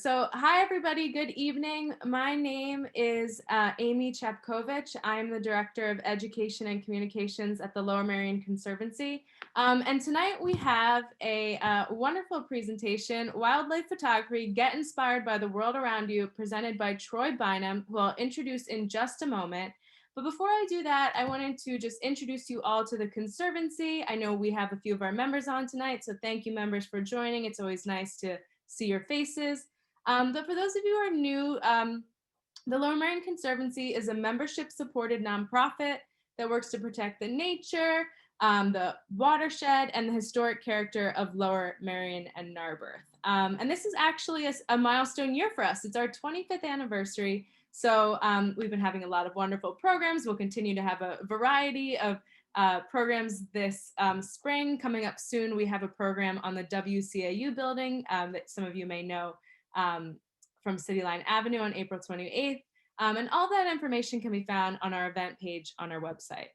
So, hi everybody, good evening. My name is Amy Chepkovich. I'm the Director of Education and Communications at the Lower Marion Conservancy. And tonight we have a wonderful presentation, Wildlife Photography, Get Inspired by the World Around You, presented by Troy Bynum, who I'll introduce in just a moment. But before I do that, I wanted to just introduce you all to the Conservancy. I know we have a few of our members on tonight, so thank you members for joining. It's always nice to see your faces. But for those of you who are new, the Lower Marion Conservancy is a membership-supported nonprofit that works to protect the nature, the watershed, and the historic character of Lower Marion and Narberth. And this is actually a milestone year for us. It's our 25th anniversary. So we've been having a lot of wonderful programs. We'll continue to have a variety of programs this spring. Coming up soon, we have a program on the WCAU building that some of you may know from City Line Avenue on April 28th. And all that information can be found on our event page on our website.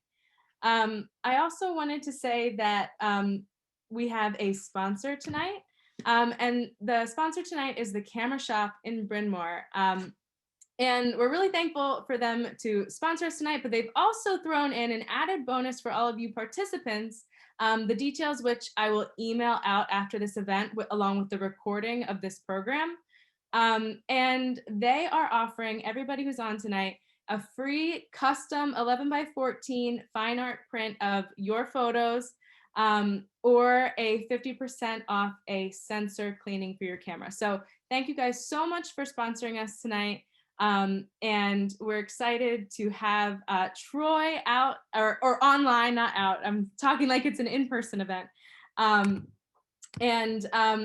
I also wanted to say that we have a sponsor tonight. And the sponsor tonight is the Camera Shop in Bryn Mawr. And we're really thankful for them to sponsor us tonight, but they've also thrown in an added bonus for all of you participants, the details which I will email out after this event along with the recording of this program. And they are offering everybody who's on tonight a free custom 11 by 14 fine art print of your photos, or a 50% off a sensor cleaning for your camera. So thank you guys so much for sponsoring us tonight. And we're excited to have Troy out or online, not out. I'm talking like it's an in-person event.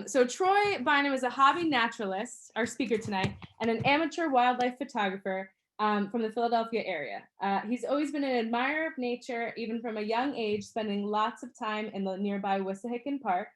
So Troy Bynum is a hobby naturalist, our speaker tonight, and an amateur wildlife photographer from the Philadelphia area. He's always been an admirer of nature, even from a young age, spending lots of time in the nearby Wissahickon Park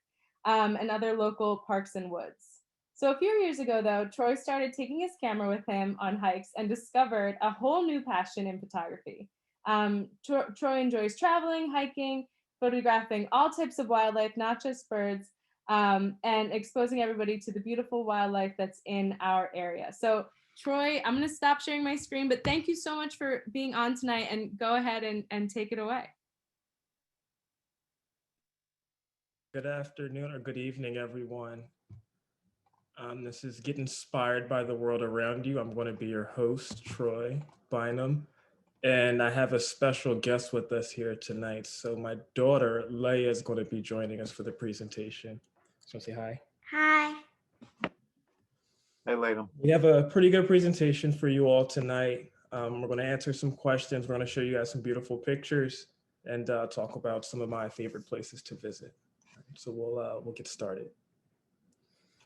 and other local parks and woods. So a few years ago, though, Troy started taking his camera with him on hikes and discovered a whole new passion in photography. Troy enjoys traveling, hiking, photographing all types of wildlife, not just birds, and exposing everybody to the beautiful wildlife that's in our area. So Troy, I'm going to stop sharing my screen, but thank you so much for being on tonight, and go ahead and take it away. Good afternoon or good evening, everyone. This is Get Inspired by the World Around You. I'm going to be your host, Troy Bynum, and I have a special guest with us here tonight. So my daughter, Leah, is going to be joining us for the presentation. So say hi. Hi. Hey, Leah. We have a pretty good presentation for you all tonight. We're going to answer some questions. We're going to show you guys some beautiful pictures and talk about some of my favorite places to visit. So we'll get started.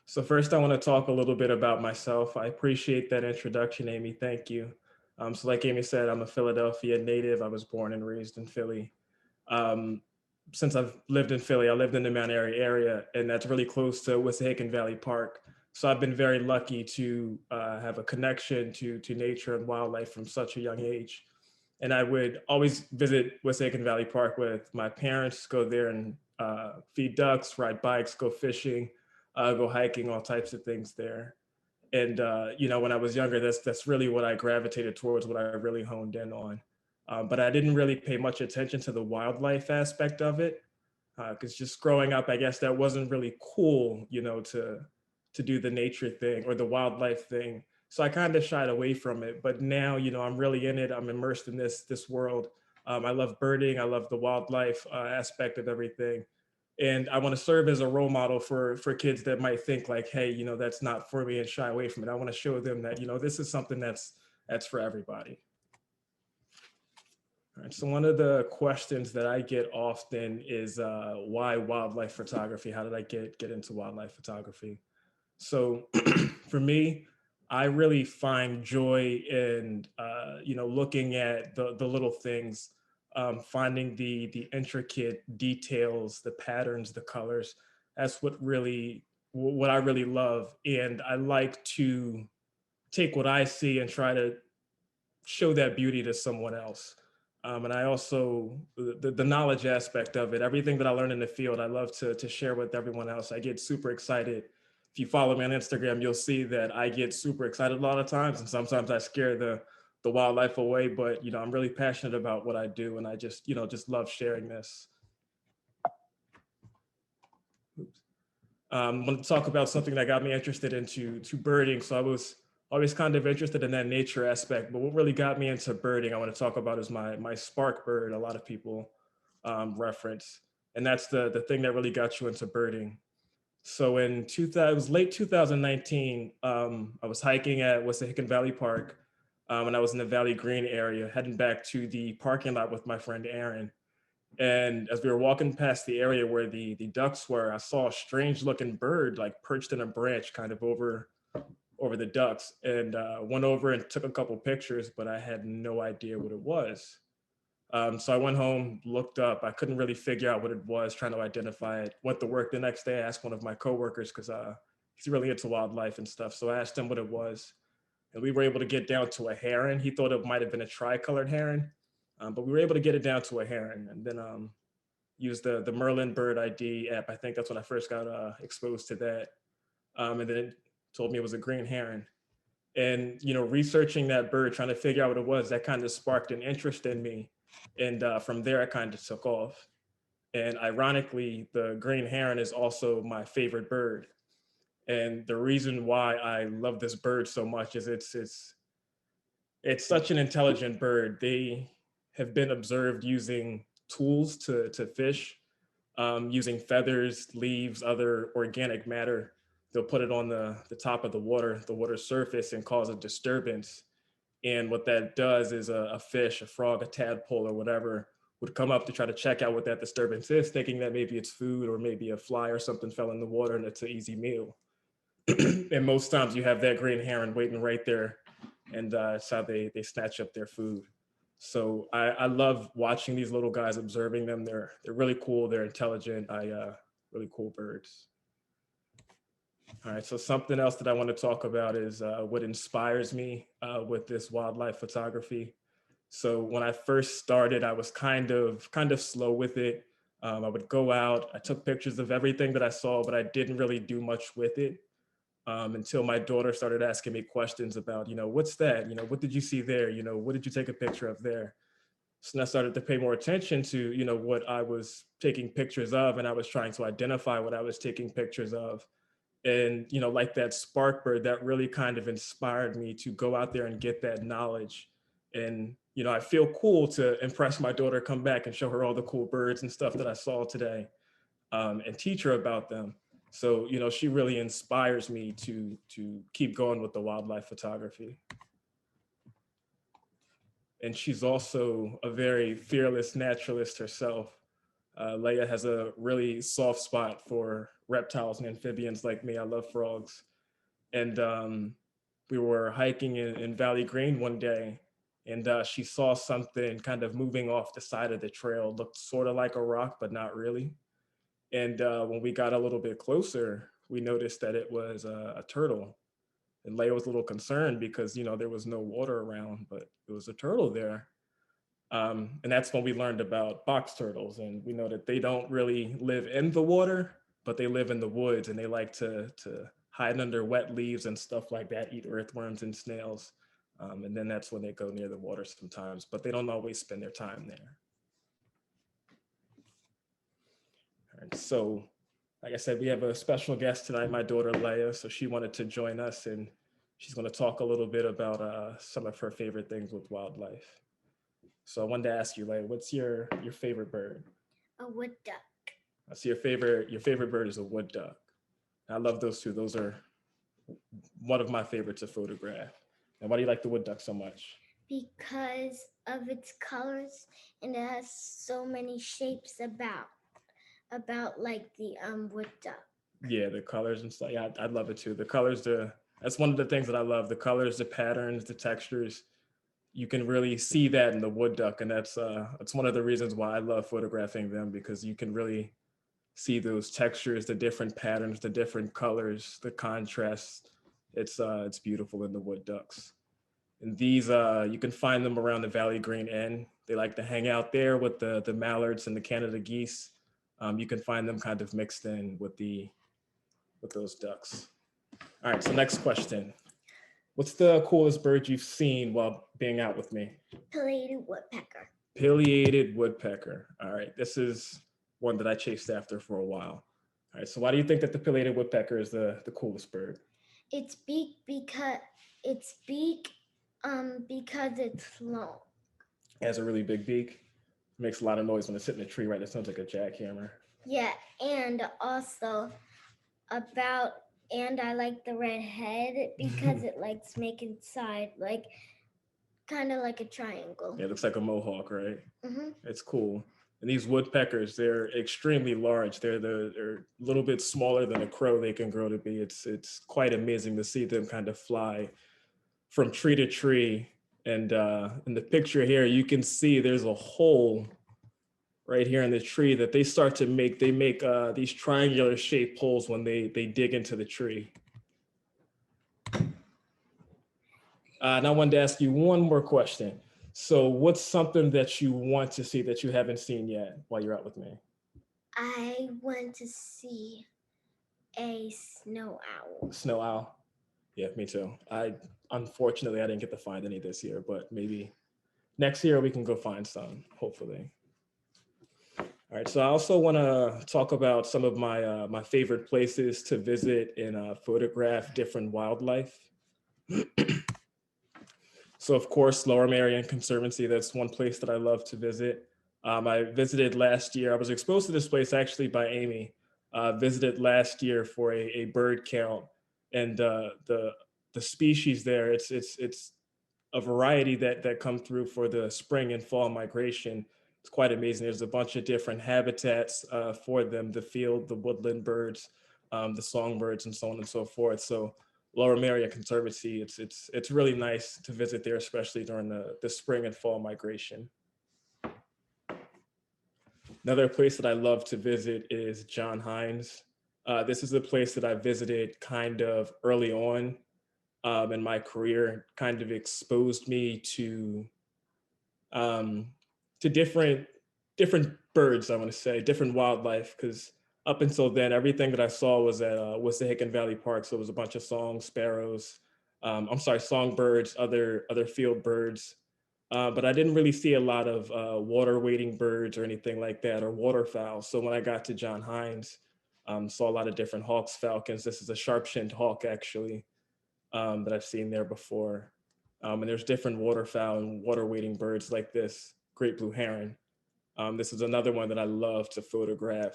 So first, I want to talk a little bit about myself. I appreciate that introduction, Amy. Thank you. So like Amy said, I'm a Philadelphia native. I was born and raised in Philly. Since I've lived in Philly, I lived in the Mount Airy area, and that's really close to Wissahickon Valley Park. So I've been very lucky to have a connection to nature and wildlife from such a young age. And I would always visit Wissahickon Valley Park with my parents, go there and feed ducks, ride bikes, go fishing, go hiking, all types of things there. And when I was younger, that's really what I gravitated towards, what I really honed in on. But I didn't really pay much attention to the wildlife aspect of it, because just growing up, I guess that wasn't really cool, to do the nature thing or the wildlife thing. So I kind of shied away from it. But now, I'm really in it. I'm immersed in this world. I love birding. I love the wildlife aspect of everything. And I want to serve as a role model for kids that might think like, hey, that's not for me, and shy away from it. I want to show them that, this is something that's for everybody. All right, so one of the questions that I get often is why wildlife photography? How did I get into wildlife photography? So for me, I really find joy in, looking at the little things, finding the intricate details, the patterns, the colors. That's what I really love. And I like to take what I see and try to show that beauty to someone else. And I also, the knowledge aspect of it, everything that I learned in the field, I love to share with everyone else. I get super excited if you follow me on Instagram, you'll see that I get super excited a lot of times, and sometimes I scare the wildlife away. But I'm really passionate about what I do, and I just love sharing this. Oops. I want to talk about something that got me interested into birding. So I was always kind of interested in that nature aspect, but what really got me into birding, I want to talk about is my spark bird. A lot of people reference, and that's the thing that really got you into birding. So in 2000, it was late 2019, I was hiking at Wasan Valley Park, and I was in the Valley Green area, heading back to the parking lot with my friend Aaron. And as we were walking past the area where the ducks were, I saw a strange looking bird like perched in a branch kind of over the ducks, and went over and took a couple pictures, but I had no idea what it was. So I went home, looked up. I couldn't really figure out what it was, trying to identify it. Went to work the next day. I asked one of my coworkers because he's really into wildlife and stuff. So I asked him what it was, and we were able to get down to a heron. He thought it might have been a tricolored heron, but we were able to get it down to a heron, and then used the Merlin Bird ID app. I think that's when I first got exposed to that, and then it told me it was a green heron. And researching that bird, trying to figure out what it was, that kind of sparked an interest in me, and from there I kind of took off. And ironically, the green heron is also my favorite bird. And the reason why I love this bird so much is it's such an intelligent bird. They have been observed using tools to fish, using feathers, leaves, other organic matter. They'll put it on the top of the water surface, and cause a disturbance. And what that does is a fish, a frog, a tadpole, or whatever would come up to try to check out what that disturbance is, thinking that maybe it's food or maybe a fly or something fell in the water and it's an easy meal. And most times you have that green heron waiting right there, and it's how they snatch up their food. So I love watching these little guys, observing them. They're really cool. They're intelligent. Really cool birds. All right, so something else that I want to talk about is what inspires me with this wildlife photography. So when I first started, I was kind of slow with it. I would go out, I took pictures of everything that I saw, but I didn't really do much with it until my daughter started asking me questions about, what's that? What did you see there? What did you take a picture of there? So then I started to pay more attention to, what I was taking pictures of, and I was trying to identify what I was taking pictures of. And like that spark bird, that really kind of inspired me to go out there and get that knowledge. And I feel cool to impress my daughter, come back and show her all the cool birds and stuff that I saw today, and teach her about them. So she really inspires me to keep going with the wildlife photography. And she's also a very fearless naturalist herself. Leah has a really soft spot for reptiles and amphibians like me. I love frogs. And we were hiking in Valley Green one day, and she saw something kind of moving off the side of the trail. Looked sort of like a rock, but not really. And when we got a little bit closer, we noticed that it was a turtle. And Leia was a little concerned because there was no water around, but it was a turtle there. And that's when we learned about box turtles, and we know that they don't really live in the water, but they live in the woods, and they like to hide under wet leaves and stuff like that, eat earthworms and snails. And then that's when they go near the water sometimes, but they don't always spend their time there. All right, so like I said, we have a special guest tonight, my daughter Leah. So she wanted to join us, and she's going to talk a little bit about some of her favorite things with wildlife. So I wanted to ask you, Leah, what's your favorite bird? A wood duck. So your favorite bird is a wood duck. I love those two. Those are one of my favorites to photograph. And why do you like the wood duck so much? Because of its colors, and it has so many shapes about like the wood duck. Yeah, the colors and stuff. Yeah, I love it too. The colors, that's one of the things that I love. The colors, the patterns, the textures. You can really see that in the wood duck, and that's one of the reasons why I love photographing them, because you can really see those textures, the different patterns, the different colors, the contrast. It's beautiful in the wood ducks. And these you can find them around the Valley Green End. They like to hang out there with the mallards and the Canada geese. You can find them kind of mixed in with those ducks. All right, so next question. What's the coolest bird you've seen while being out with me? Pileated woodpecker. Pileated woodpecker. All right, this is one that I chased after for a while. All right, so why do you think that the pileated woodpecker is the coolest bird? Its beak because it's long. It has a really big beak. Makes a lot of noise when it's hitting a tree, right? It sounds like a jackhammer. Yeah, and also and I like the red head because it likes making side like kind of like a triangle. Yeah, it looks like a mohawk, right? Mm-hmm. It's cool. And these woodpeckers, they're extremely large. They're a little bit smaller than a crow they can grow to be. It's quite amazing to see them kind of fly from tree to tree. And in the picture here, you can see there's a hole right here in the tree that they start to make. They make these triangular shaped holes when they dig into the tree. And I wanted to ask you one more question. So what's something that you want to see that you haven't seen yet while you're out with me? I want to see a snow owl. Snow owl. Yeah, me too. Unfortunately I didn't get to find any this year, but maybe next year we can go find some, hopefully. All right, so I also want to talk about some of my my favorite places to visit and photograph different wildlife. So of course, Lower Marion Conservancy, that's one place that I love to visit. I visited last year. I was exposed to this place actually by Amy. Visited last year for a bird count, and the species there, it's a variety that come through for the spring and fall migration. It's quite amazing. There's a bunch of different habitats for them: the field, the woodland birds, the songbirds, and so on and so forth. So Lower Marion Conservancy, it's really nice to visit there, especially during the spring and fall migration. Another place that I love to visit is John Hines. This is a place that I visited kind of early on in my career, kind of exposed me um, to different birds, I want to say, different wildlife, because up until then, everything that I saw was at was the Hicken Valley Park. So it was a bunch of sparrows, songbirds, other field birds. But I didn't really see a lot of water wading birds or anything like that, or waterfowl. So when I got to John Hines, saw a lot of different hawks, falcons. This is a sharp-shinned hawk, actually, that I've seen there before. And there's different waterfowl and water wading birds like this great blue heron. This is another one that I love to photograph.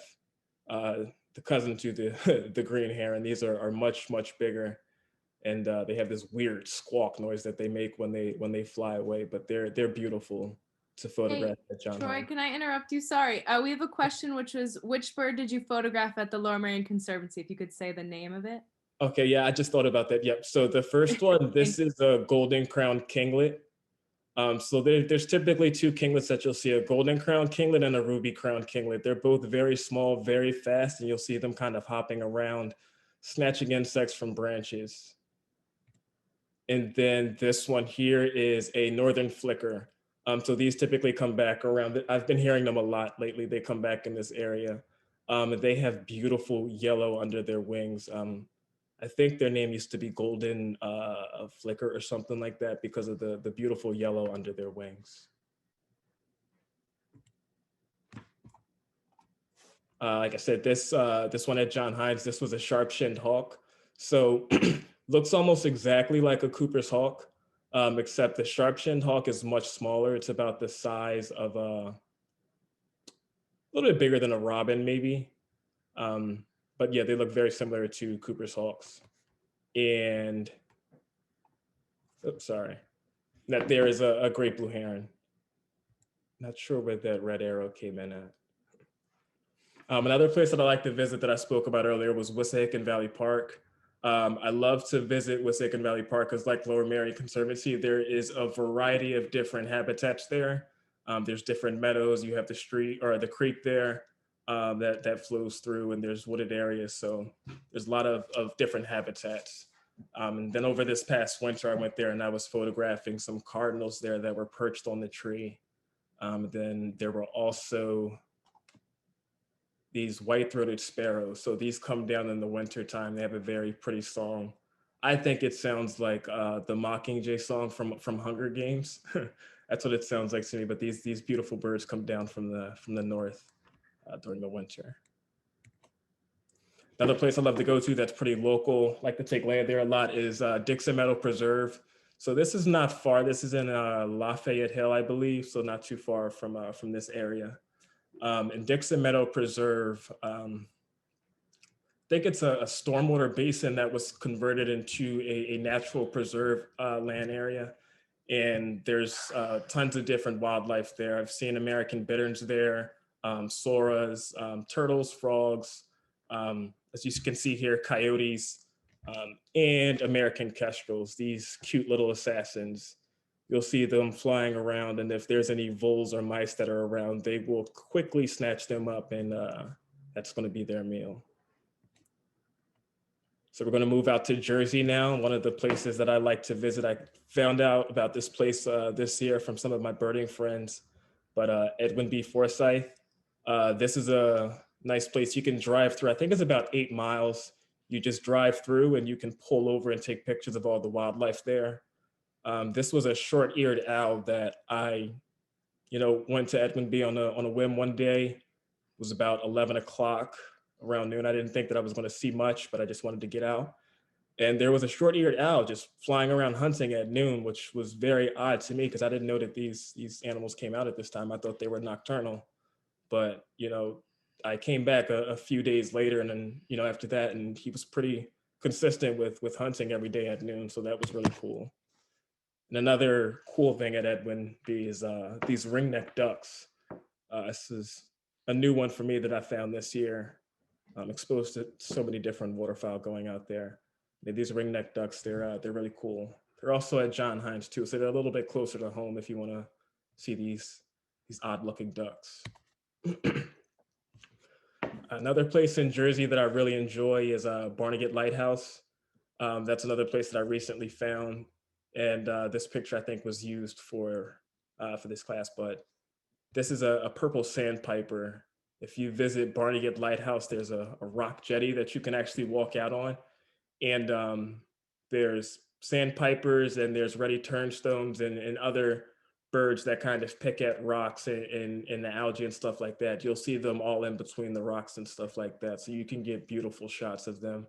The cousin to the the green heron. These are much bigger, and they have this weird squawk noise that they make when they fly away. But they're beautiful to photograph at John Troy, Hines. can I interrupt you? Sorry. We have a question, which was, which bird did you photograph at the Lower Marion Conservancy? If you could say the name of it. Okay, yeah, I just thought about that. Yep. So the first one, this is a golden crowned kinglet. So there's typically two kinglets that you'll see, a golden crowned kinglet and a ruby crowned kinglet. They're both very small, very fast, and you'll see them kind of hopping around, snatching insects from branches. And then this one here is a northern flicker. So these typically come back around. I've been hearing them a lot lately. They come back in this area. They have beautiful yellow under their wings. I think their name used to be Golden Flicker or something like that because of the beautiful yellow under their wings. Like I said, this one at John Hines, this was a sharp-shinned hawk. So looks almost exactly like a Cooper's hawk, except the sharp-shinned hawk is much smaller. It's about the size of a little bit bigger than a robin, maybe. But yeah, they look very similar to Cooper's hawks. And, oops, sorry. That there is a great blue heron. Not sure where that red arrow came in at. Another place that I like to visit that I spoke about earlier was Wissahickon Valley Park. I love to visit Wissahickon Valley Park because, like Lower Marion Conservancy, there is a variety of different habitats there. There's different meadows. You have the street or the creek there that flows through, and there's wooded areas. So there's a lot of different habitats. And then over this past winter, I went there and I was photographing some cardinals there that were perched on the tree. Then there were also these white-throated sparrows. So these come down in the winter time. They have a very pretty song. I think it sounds like the Mockingjay song from Hunger Games. That's what it sounds like to me. But these beautiful birds come down from the north during the winter. Another place I love to go to that's pretty local, like to take Leah there a lot, is Dixon Meadow Preserve. So this is not far. This is in Lafayette Hill, I believe, so not too far from this area. And Dixon Meadow Preserve, I think it's a stormwater basin that was converted into a natural preserve land area. And there's tons of different wildlife there. I've seen American bitterns there, soras, turtles, frogs, as you can see here, coyotes, and American kestrels, these cute little assassins. You'll see them flying around, and if there's any voles or mice that are around, they will quickly snatch them up, and that's going to be their meal. So we're going to move out to Jersey now. One of the places that I like to visit. I found out about this place this year from some of my birding friends, but Edwin B Forrest. This is a nice place you can drive through. I think it's about 8 miles. You just drive through and you can pull over and take pictures of all the wildlife there. This was a short-eared owl that I, went to Edwin B on a whim one day. It was about 11 o'clock around noon. I didn't think that I was going to see much, but I just wanted to get out. And there was a short-eared owl just flying around hunting at noon, which was very odd to me because I didn't know that these animals came out at this time. I thought they were nocturnal. But, I came back a few days later and then, after that, and he was pretty consistent with hunting every day at noon. So that was really cool. And another cool thing at Edwin B is these ringneck ducks. This is a new one for me that I found this year. I'm exposed to so many different waterfowl going out there. These ringneck ducks, they're really cool. They're also at John Hines too, so they're a little bit closer to home if you want to see these odd looking ducks. Another place in Jersey that I really enjoy is Barnegat Lighthouse. That's another place that I recently found, and this picture I think was used for this class. But this is a purple sandpiper. If you visit Barnegat Lighthouse, there's a rock jetty that you can actually walk out on, and there's sandpipers and there's reddy turnstones and other birds that kind of pick at rocks and the algae and stuff like that. You'll see them all in between the rocks and stuff like that. So you can get beautiful shots of them,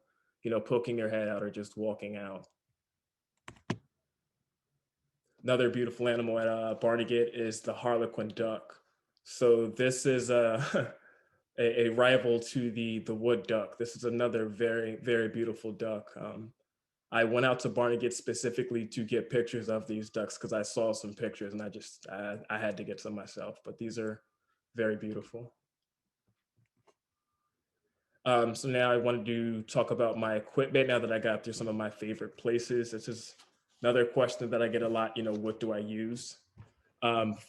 poking their head out or just walking out. Another beautiful animal at Barnegat is the Harlequin Duck. So this is a rival to the wood duck. This is another very, very beautiful duck. I went out to Barnegat specifically to get pictures of these ducks because I saw some pictures and I had to get some myself, but these are very beautiful. So now I wanted to talk about my equipment now that I got through some of my favorite places. This is another question that I get a lot, what do I use?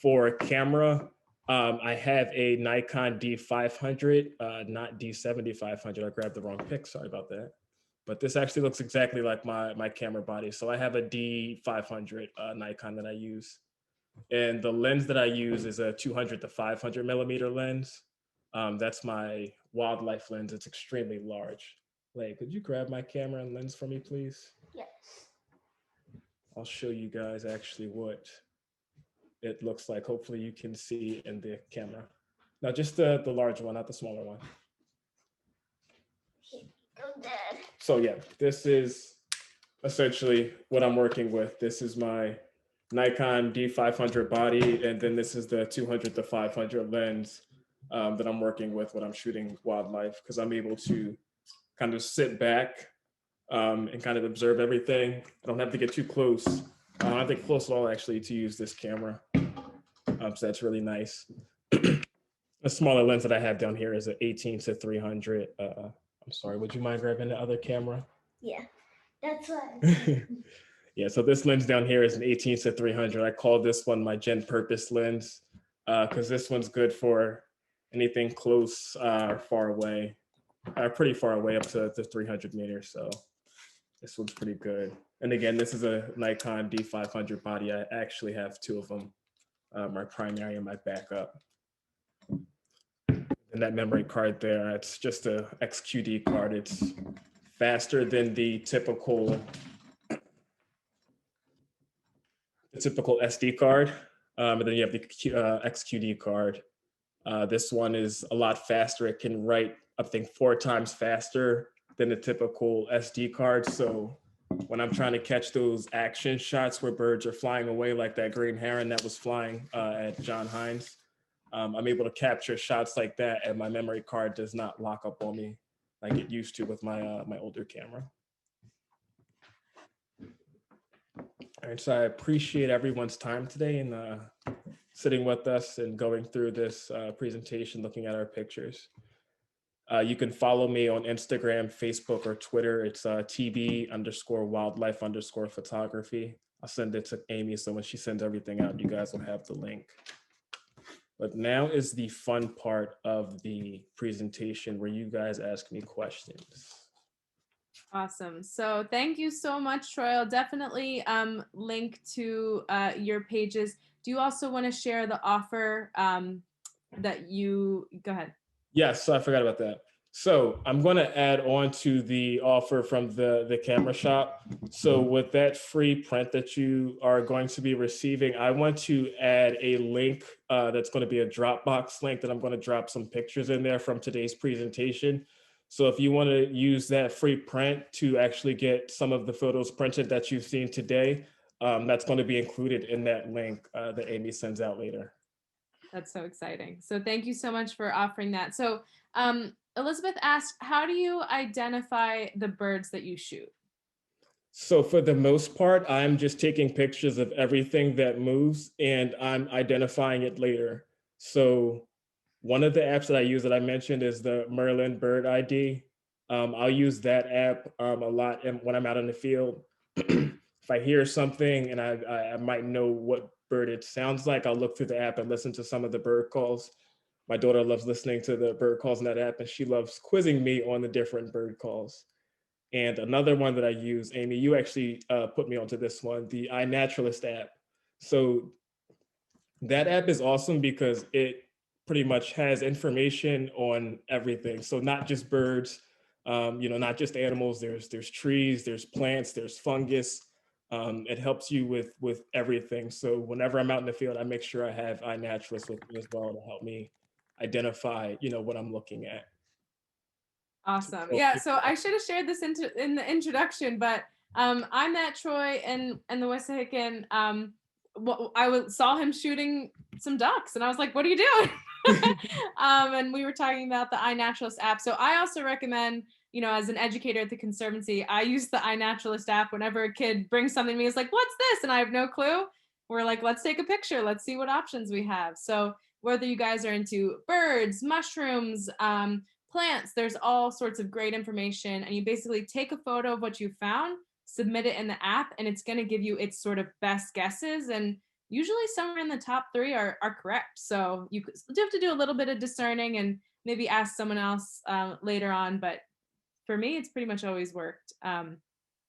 For a camera, I have a Nikon D500, not D7500. I grabbed the wrong pic, sorry about that. But this actually looks exactly like my camera body. So I have a D500 Nikon that I use. And the lens that I use is a 200 to 500 millimeter lens. That's my wildlife lens. It's extremely large. Leigh, could you grab my camera and lens for me, please? Yes. I'll show you guys actually what it looks like. Hopefully you can see in the camera. Now just the large one, not the smaller one. Go, Dad. So yeah, this is essentially what I'm working with. This is my Nikon D500 body, and then this is the 200 to 500 lens that I'm working with when I'm shooting wildlife, because I'm able to kind of sit back and kind of observe everything. I don't have to get too close. I don't have to get close at all actually to use this camera. So that's really nice. A smaller lens that I have down here is an 18 to 300. I'm sorry, would you mind grabbing the other camera? Yeah, that's what. Yeah, so this lens down here is an 18 to 300. I call this one my gen purpose lens because this one's good for anything close or far away, pretty far away up to 300 meters. So this one's pretty good. And again, this is a Nikon D500 body. I actually have two of them, my primary and my backup. And that memory card there, it's just a XQD card. It's faster than the typical the typical SD card, and then you have the XQD card. This one is a lot faster. It can write, I think, 4 times faster than the typical SD card. So when I'm trying to catch those action shots where birds are flying away, like that green heron that was flying at John Hines, I'm able to capture shots like that, and my memory card does not lock up on me like it used to with my my older camera. All right, so I appreciate everyone's time today and sitting with us and going through this presentation, looking at our pictures. You can follow me on Instagram, Facebook, or Twitter. It's TB_wildlife_photography. I'll send it to Amy, so when she sends everything out, you guys will have the link. But now is the fun part of the presentation where you guys ask me questions. Awesome. So thank you so much, Troy. I'll definitely link to your pages. Do you also want to share the offer that you, go ahead. Yes, I forgot about that. So I'm going to add on to the offer from the camera shop. So with that free print that you are going to be receiving, I want to add a link that's going to be a Dropbox link that I'm going to drop some pictures in there from today's presentation. So if you want to use that free print to actually get some of the photos printed that you've seen today, that's going to be included in that link that Amy sends out later. That's so exciting. So thank you so much for offering that. So Elizabeth asked, how do you identify the birds that you shoot? So for the most part, I'm just taking pictures of everything that moves and I'm identifying it later. So one of the apps that I use that I mentioned is the Merlin Bird ID. I'll use that app a lot when I'm out in the field. If I hear something and I might know what bird it sounds like, I'll look through the app and listen to some of the bird calls. My daughter loves listening to the bird calls in that app, and she loves quizzing me on the different bird calls. And another one that I use, Amy, you actually put me onto this one, the iNaturalist app. So that app is awesome because it pretty much has information on everything. So not just birds, not just animals. There's trees, there's plants, there's fungus. It helps you with everything. So whenever I'm out in the field, I make sure I have iNaturalist with me as well to help me identify, what I'm looking at. Awesome. Yeah, so I should have shared this in the introduction, but I met Troy and the Wissahickon. I saw him shooting some ducks, and I was like, "What are you doing?" And we were talking about the iNaturalist app. So I also recommend, as an educator at the Conservancy, I use the iNaturalist app whenever a kid brings something to me. It's like, "What's this?" And I have no clue. We're like, "Let's take a picture. Let's see what options we have." So whether you guys are into birds, mushrooms, plants, there's all sorts of great information, and you basically take a photo of what you found, submit it in the app, and it's going to give you its sort of best guesses, and usually somewhere in the top 3 are correct. So you do have to do a little bit of discerning and maybe ask someone else later on, but for me it's pretty much always worked.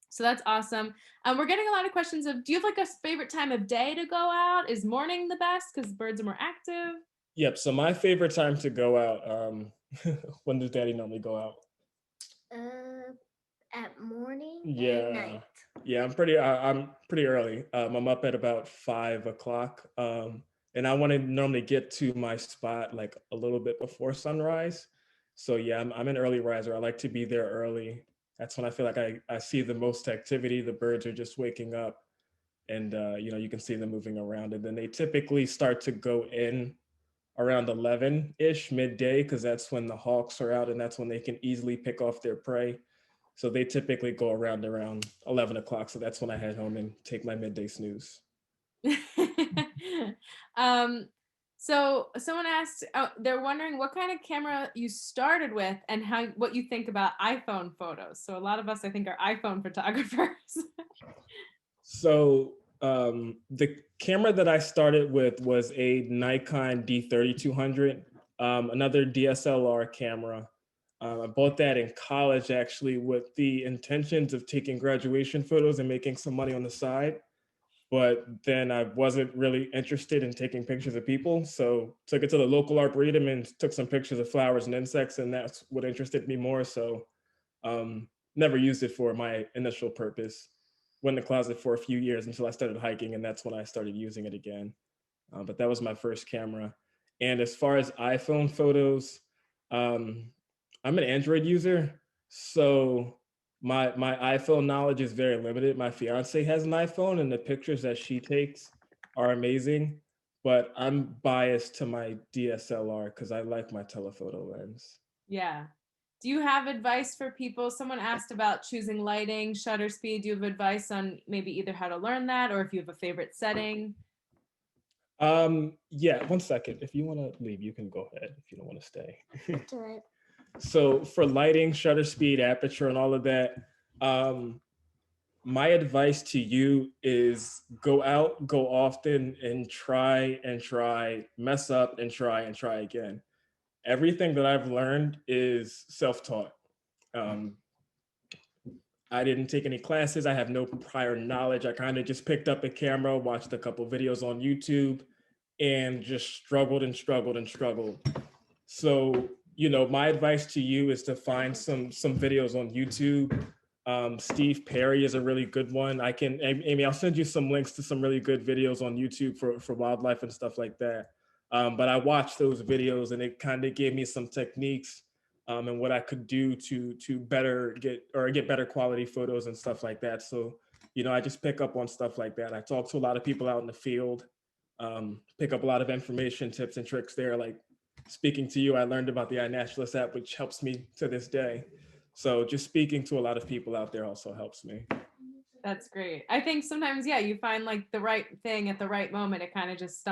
So that's awesome. We're getting a lot of questions of, do you have like a favorite time of day to go out? Is morning the best because birds are more active? Yep. So my favorite time to go out, when does Daddy normally go out? At morning Yeah. and night. Yeah, I'm pretty early. I'm up at about 5 o'clock. And I want to normally get to my spot like a little bit before sunrise. So yeah, I'm an early riser. I like to be there early. That's when I feel like I see the most activity. The birds are just waking up, and you can see them moving around. And then they typically start to go in around 11-ish, midday, because that's when the hawks are out and that's when they can easily pick off their prey. So they typically go around 11 o'clock. So that's when I head home and take my midday snooze. So someone asked, they're wondering what kind of camera you started with and what you think about iPhone photos. So a lot of us, I think, are iPhone photographers. So the camera that I started with was a Nikon D3200, another DSLR camera. I bought that in college, actually, with the intentions of taking graduation photos and making some money on the side. But then I wasn't really interested in taking pictures of people. So took it to the local arboretum and took some pictures of flowers and insects. And that's what interested me more. So never used it for my initial purpose. went in the closet for a few years until I started hiking, and that's when I started using it again. But that was my first camera. And as far as iPhone photos, um, I'm an Android user, so my iPhone knowledge is very limited. My fiance has an iPhone, and the pictures that she takes are amazing. But I'm biased to my DSLR because I like my telephoto lens. Yeah. Do you have advice for people? Someone asked about choosing lighting, shutter speed. Do you have advice on maybe either how to learn that or if you have a favorite setting? Yeah, 1 second. If you want to leave, you can go ahead if you don't want to stay. That's all right. So for lighting, shutter speed, aperture, and all of that, my advice to you is go out, go often, and try, mess up and try again. Everything that I've learned is self-taught. Um, I didn't take any classes. I have no prior knowledge. I kind of just picked up a camera, watched a couple videos on YouTube, and just struggled and struggled and struggled. So, my advice to you is to find some videos on YouTube. Steve Perry is a really good one. Amy, I'll send you some links to some really good videos on YouTube for wildlife and stuff like that. But I watched those videos and it kind of gave me some techniques and what I could do to better get better quality photos and stuff like that. So, I just pick up on stuff like that. I talk to a lot of people out in the field, pick up a lot of information, tips and tricks there. Like speaking to you, I learned about the Naturalist App, which helps me to this day. So just speaking to a lot of people out there also helps me. That's great. I think sometimes, yeah, you find like the right thing at the right moment. It kind of just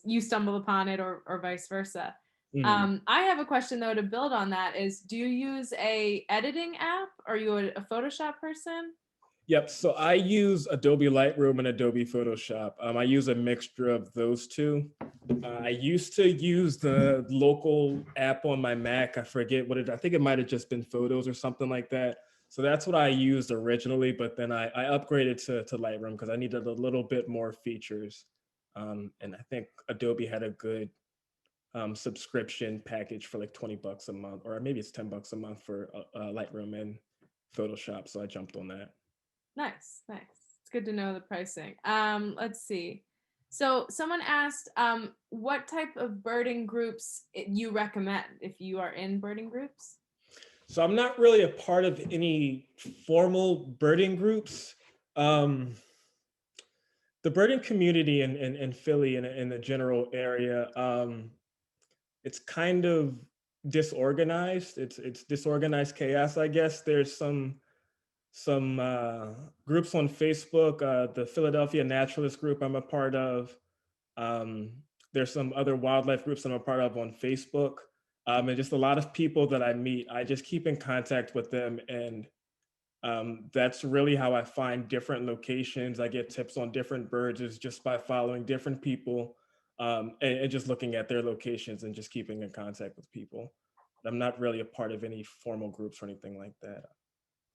you stumble upon it or vice versa. Mhm. I have a question though to build on that is, do you use a editing app? Are you a Photoshop person? Yep. So I use Adobe Lightroom and Adobe Photoshop. I use a mixture of those two. I used to use the local app on my Mac. I think it might have just been Photos or something like that. So that's what I used originally, but then I upgraded to Lightroom because I needed a little bit more features. And I think Adobe had a good subscription package for like 20 bucks a month, or maybe it's 10 bucks a month for Lightroom and Photoshop. So I jumped on that. Nice, nice. It's good to know the pricing. Let's see. So someone asked what type of birding groups you recommend if you are in birding groups. So I'm not really a part of any formal birding groups. The birding community in Philly and in the general area, it's kind of disorganized. It's disorganized chaos, I guess. There's some groups on Facebook, the Philadelphia Naturalist group I'm a part of. Um, there's some other wildlife groups I'm a part of on Facebook. And just a lot of people that I meet, I just keep in contact with them. And that's really how I find different locations. I get tips on different birds is just by following different people and just looking at their locations and just keeping in contact with people. I'm not really a part of any formal groups or anything like that.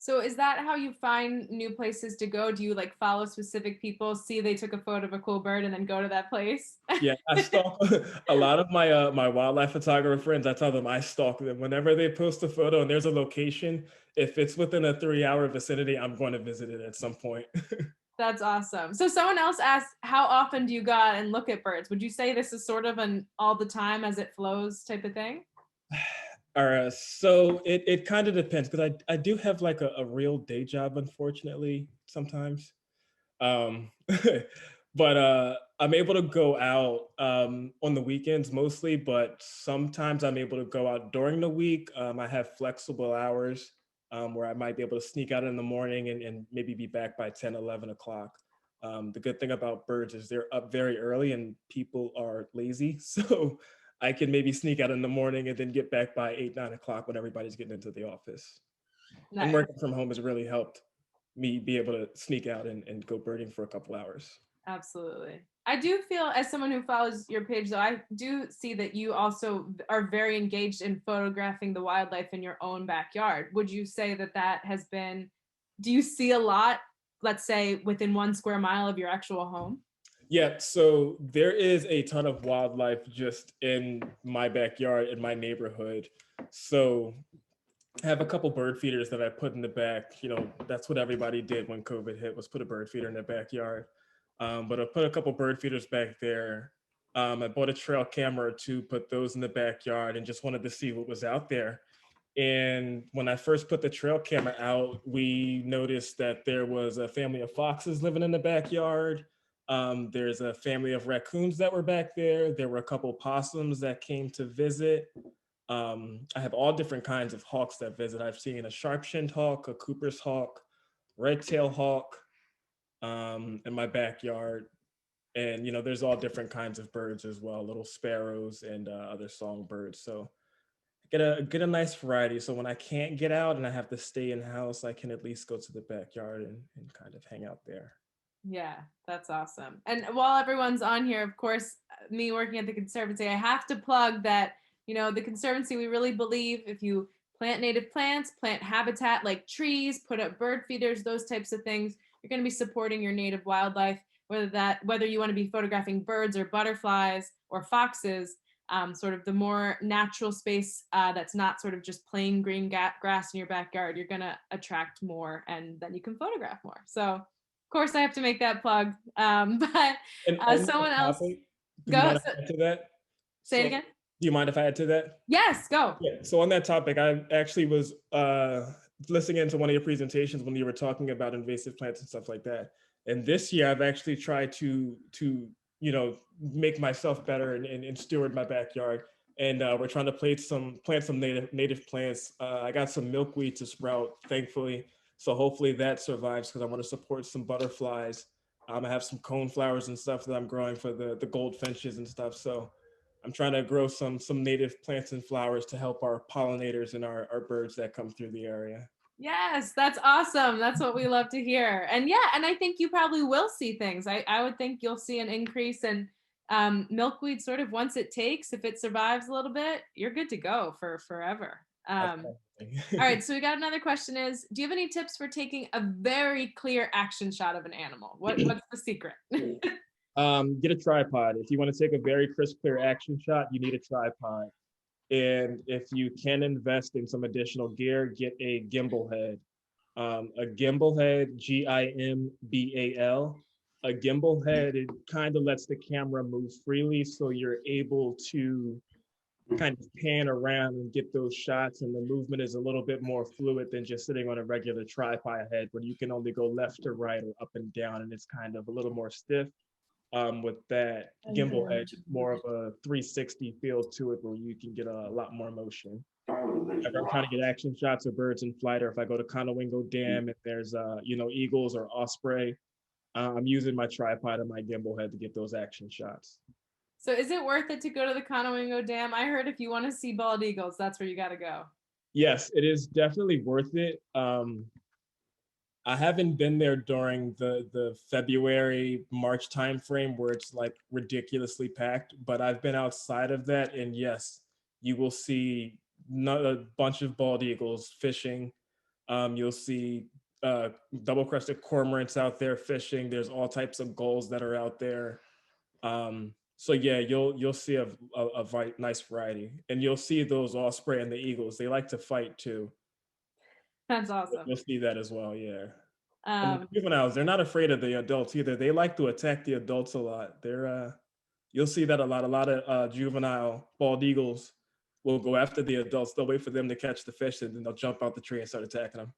So is that how you find new places to go? Do you like follow specific people, see they took a photo of a cool bird and then go to that place? Yeah, I stalk a lot of my wildlife photographer friends. I tell them I stalk them whenever they post a photo and there's a location. If it's within a 3-hour vicinity, I'm going to visit it at some point. That's awesome. So someone else asked, how often do you go out and look at birds? Would you say this is sort of an all the time as it flows type of thing? All right, so it kind of depends because I do have like a real day job, unfortunately, sometimes. Um, but I'm able to go out on the weekends mostly, but sometimes I'm able to go out during the week. I have flexible hours where I might be able to sneak out in the morning and maybe be back by 10, 11 o'clock. The good thing about birds is they're up very early and people are lazy. So I can maybe sneak out in the morning and then get back by 8, 9 o'clock when everybody's getting into the office. And Nice. working from home has really helped me be able to sneak out and go birding for a couple hours. Absolutely. I do feel, as someone who follows your page, though, I do see that you also are very engaged in photographing the wildlife in your own backyard. Would you say that that has been, do you see a lot, let's say, within 1 square mile of your actual home? Yeah, so there is a ton of wildlife just in my backyard, in my neighborhood. So I have a couple bird feeders that I put in the back. You know, that's what everybody did when COVID hit, was put a bird feeder in their backyard. But I put a couple bird feeders back there. I bought a trail camera or two, put those in the backyard, and just wanted to see what was out there. And when I first put the trail camera out, we noticed that there was a family of foxes living in the backyard. There's a family of raccoons that were back there. There were a couple possums that came to visit. I have all different kinds of hawks that visit. I've seen a sharp-shinned hawk, a Cooper's hawk, red-tailed hawk in my backyard. And, you know, there's all different kinds of birds as well, little sparrows and other songbirds. So get a nice variety. So when I can't get out and I have to stay in house, I can at least go to the backyard and kind of hang out there. Yeah, that's awesome. And while everyone's on here, of course, me working at the Conservancy, I have to plug that, you know, the Conservancy, we really believe if you plant native plants, plant habitat like trees, put up bird feeders, those types of things, you're going to be supporting your native wildlife, whether you want to be photographing birds or butterflies or foxes, sort of the more natural space that's not sort of just plain green grass in your backyard, you're going to attract more and then you can photograph more. So of course, I have to make that plug. But someone else, do you go. mind if I add to that? Say it again. Do you mind if I add to that? Yes, go. Yeah. So on that topic, I actually was listening into one of your presentations when you were talking about invasive plants and stuff like that. And this year, I've actually tried to you know, make myself better and steward my backyard. And we're trying to plant some native plants. I got some milkweed to sprout, thankfully. So hopefully that survives because I want to support some butterflies. I have some coneflowers and stuff that I'm growing for the goldfinches and stuff. So I'm trying to grow some native plants and flowers to help our pollinators and our birds that come through the area. Yes, that's awesome. That's what we love to hear. And yeah, and I think you probably will see things. I would think you'll see an increase in milkweed sort of once it takes, if it survives a little bit, you're good to go for forever. All right, so we got another question is, do you have any tips for taking a very clear action shot of an animal? What's the secret? Get a tripod. If you want to take a very crisp, clear action shot, you need a tripod. And if you can invest in some additional gear, get a gimbal head. A gimbal head, GIMBAL. A gimbal head, it kind of lets the camera move freely, so you're able to kind of pan around and get those shots, and the movement is a little bit more fluid than just sitting on a regular tripod head where you can only go left to right or up and down, and it's kind of a little more stiff. With that gimbal head, more of a 360 feel to it where you can get a lot more motion. If I'm trying to get action shots of birds in flight, or if I go to Conowingo Dam, if there's you know, eagles or osprey, I'm using my tripod and my gimbal head to get those action shots. So is it worth it to go to the Conowingo Dam? I heard if you want to see bald eagles, that's where you got to go. Yes, it is definitely worth it. I haven't been there during the February, March timeframe where it's like ridiculously packed, but I've been outside of that, and yes, you will see a bunch of bald eagles fishing. You'll see double-crested cormorants out there fishing. There's all types of gulls that are out there. So yeah, you'll see a nice variety, and you'll see those osprey and the eagles. They like to fight too. That's awesome. You'll see that as well, yeah. And the juveniles, they're not afraid of the adults either. They like to attack the adults a lot. You'll see that a lot. A lot of juvenile bald eagles will go after the adults. They'll wait for them to catch the fish, and then they'll jump out the tree and start attacking them.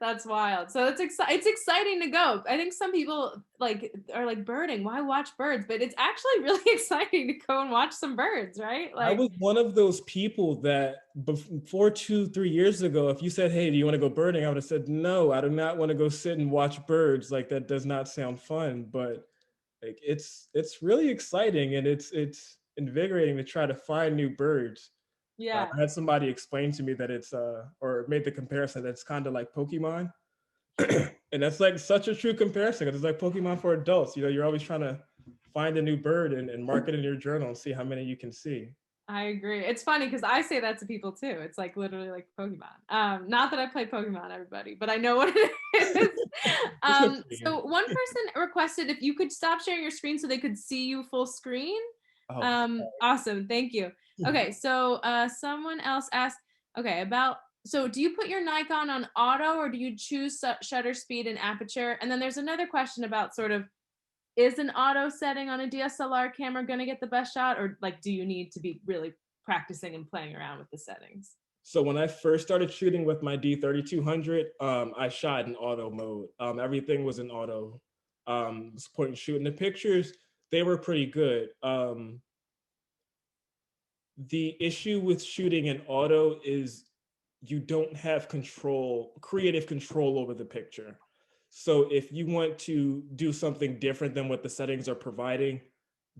That's wild. So it's exciting to go. I think some people are like, birding, why watch birds? But it's actually really exciting to go and watch some birds, right? Like, I was one of those people that before 2-3 years ago, if you said, hey, do you want to go birding? I would have said, no, I do not want to go sit and watch birds. Like, that does not sound fun. But like, it's really exciting, and it's invigorating to try to find new birds. Yeah. I had somebody explain to me that it's or made the comparison that it's kind of like Pokemon. And that's like such a true comparison, because it's like Pokemon for adults. You know, you're always trying to find a new bird and mark it in your journal and see how many you can see. I agree. It's funny because I say that to people too. It's like literally like Pokemon. Not that I play Pokemon, everybody, but I know what it is. So one person requested if you could stop sharing your screen so they could see you full screen. Awesome. Thank you. Okay. So someone else asked, Okay, so do you put your Nikon on auto or do you choose shutter speed and aperture? And then there's another question about sort of, is an auto setting on a DSLR camera going to get the best shot, or like, do you need to be really practicing and playing around with the settings? So when I first started shooting with my D3200, I shot in auto mode. Everything was in auto. Was point and shoot. And the pictures, they were pretty good. The issue with shooting in auto is you don't have creative control over the picture. So if you want to do something different than what the settings are providing,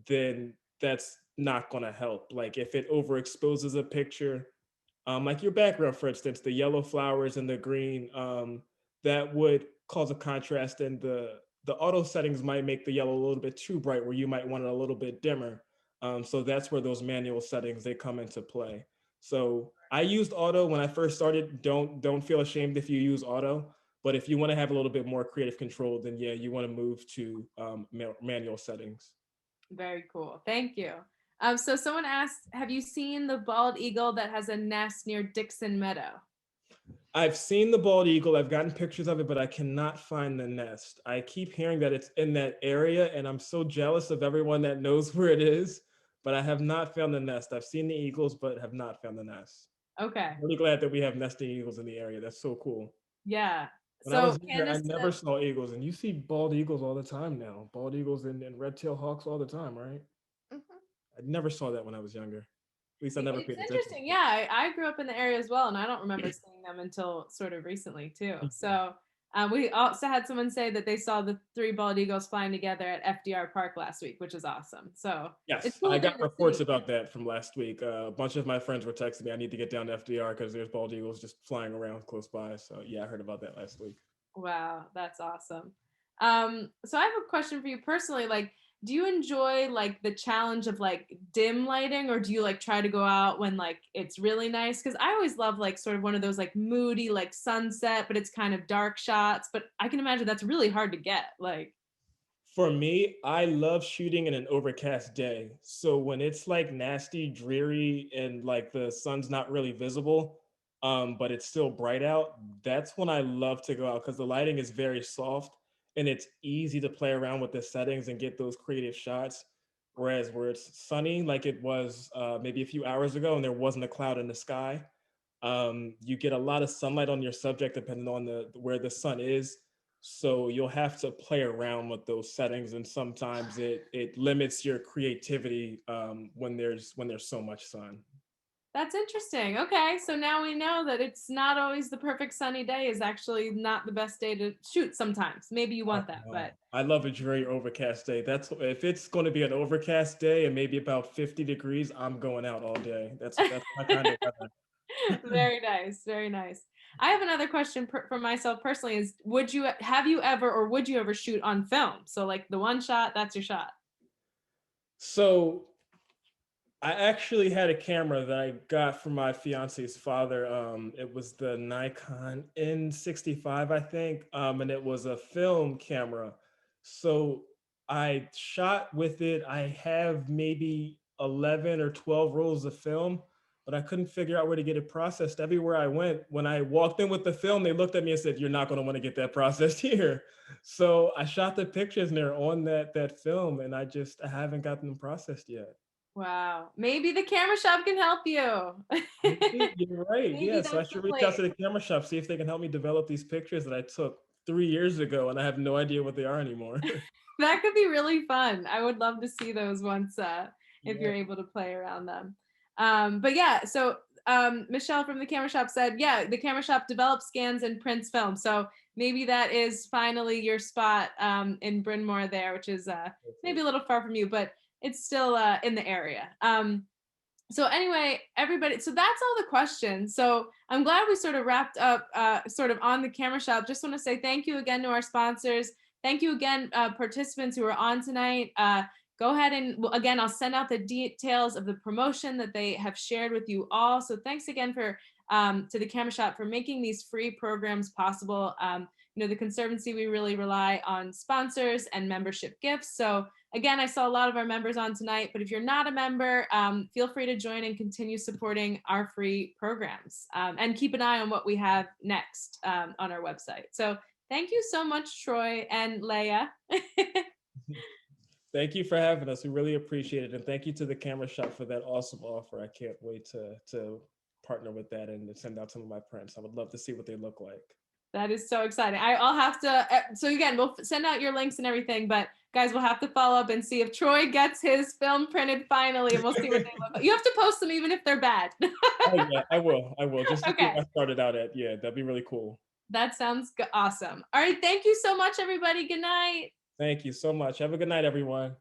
then that's not going to help. Like if it overexposes a picture, like your background, for instance, the yellow flowers and the green, that would cause a contrast, and the auto settings might make the yellow a little bit too bright, where you might want it a little bit dimmer. So that's where those manual settings, they come into play. So I used auto when I first started. Don't feel ashamed if you use auto, but if you want to have a little bit more creative control, then yeah, you want to move to manual settings. Very cool. Thank you. So someone asked, have you seen the bald eagle that has a nest near Dixon Meadow? I've seen the bald eagle. I've gotten pictures of it, but I cannot find the nest. I keep hearing that it's in that area, and I'm so jealous of everyone that knows where it is, but I have not found the nest. I've seen the eagles, but have not found the nest. Okay. I'm really glad that we have nesting eagles in the area. That's so cool. Yeah. When I So was younger, I Candace never said, saw eagles, and you see bald eagles all the time now. Bald eagles and red-tailed hawks all the time, right? Mhm. I never saw that when I was younger. At least I never it's paid attention. interesting. Yeah, I grew up in the area as well, and I don't remember seeing them until sort of recently too. So we also had someone say that they saw the three bald eagles flying together at FDR Park last week, which is awesome. So it's Yes, cool I to got reports see. about that from last week. A bunch of my friends were texting me, I need to get down to FDR because there's bald eagles just flying around close by. So yeah, I heard about that last week. Wow, that's awesome. So I have a question for you personally. Like, do you enjoy like the challenge of like dim lighting, or do you like try to go out when like it's really nice? Because I always love like sort of one of those like moody like sunset, but it's kind of dark shots. But I can imagine that's really hard to get. Like, For me, I love shooting in an overcast day. So when it's like nasty, dreary, and like the sun's not really visible, but it's still bright out, that's when I love to go out because the lighting is very soft and it's easy to play around with the settings and get those creative shots. Whereas where it's sunny, like it was maybe a few hours ago, and there wasn't a cloud in the sky, you get a lot of sunlight on your subject depending on the where the sun is. So you'll have to play around with those settings, and sometimes it limits your creativity when there's so much sun. that's interesting. Okay, so now we know that it's not always the perfect sunny day is actually not the best day to shoot sometimes. Maybe you Oh, want that, no. but I love a dreary overcast day. That's if it's going to be an overcast day and maybe about 50 degrees, I'm going out all day. That's my kind of weather. very nice, very nice. I have another question for myself personally is have you ever or would you ever shoot on film? So like the one shot, that's your shot. So I actually had a camera that I got from my fiance's father. It was the Nikon N65, I think, and it was a film camera. So I shot with it. I have maybe 11 or 12 rolls of film, but I couldn't figure out where to get it processed. Everywhere I went, when I walked in with the film, they looked at me and said, "You're not going to want to get that processed here." So I shot the pictures and they're on that film, and I haven't gotten them processed yet. Wow. Maybe the camera shop can help you. Maybe you're right. Maybe Yeah, so I that's the should reach out place. to the camera shop, see if they can help me develop these pictures that I took 3 years ago, and I have no idea what they are anymore. That could be really fun. I would love to see those once if Yeah. you're able to play around them. But yeah, so Michelle from the camera shop said, yeah, the camera shop develops, scans, and prints film. So maybe that is finally your spot in Bryn Mawr there, which is maybe a little far from you, but it's still in the area. So anyway, everybody, so that's all the questions. So I'm glad we sort of wrapped up sort of on the camera shop. Just want to say thank you again to our sponsors. Thank you again, participants who are on tonight. Go ahead and, well, again, I'll send out the details of the promotion that they have shared with you all. So thanks again to the camera shop for making these free programs possible. the Conservancy, we really rely on sponsors and membership gifts. So again, I saw a lot of our members on tonight, but if you're not a member, feel free to join and continue supporting our free programs, and keep an eye on what we have next on our website. So thank you so much, Troy and Leah. Thank you for having us. We really appreciate it. And thank you to the Camera Shop for that awesome offer. I can't wait to partner with that and send out some of my prints. I would love to see what they look like. That is so exciting. I'll have to, so again, we'll send out your links and everything, but guys, we'll have to follow up and see if Troy gets his film printed finally, and we'll see what they look like. You have to post them even if they're bad. Oh yeah, I will. Just to see Okay. what I started out at. Yeah, that'd be really cool. That sounds awesome. All right. Thank you so much, everybody. Good night. Thank you so much. Have a good night, everyone.